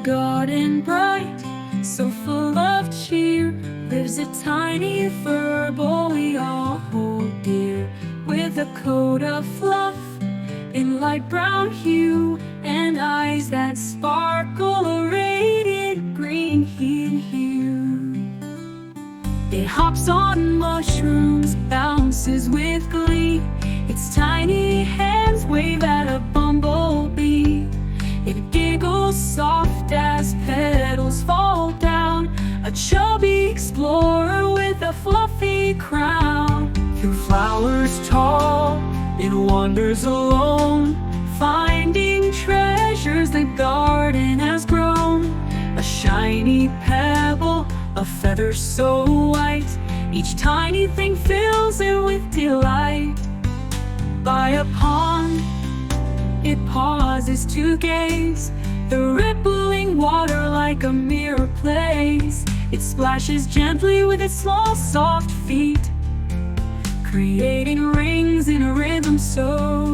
garden bright, so full of cheer, lives a tiny fur ball we all hold dear. With a coat of fluff in light brown hue, and eyes that sparkle a radiant green hue. It hops on mushrooms, bounces with glee, its tiny hands wave at a bumblebee. It giggles soft as petals fall down, a chubby explorer with a fluffy crown. Through flowers tall, it wanders alone, finding treasures the garden has grown. A shiny pebble, a feather so white, each tiny thing fills it with delight. By a pond, it pauses to gaze, the rippling water like a mirror plays. It splashes gently with its small soft feet, creating rings in a rhythm so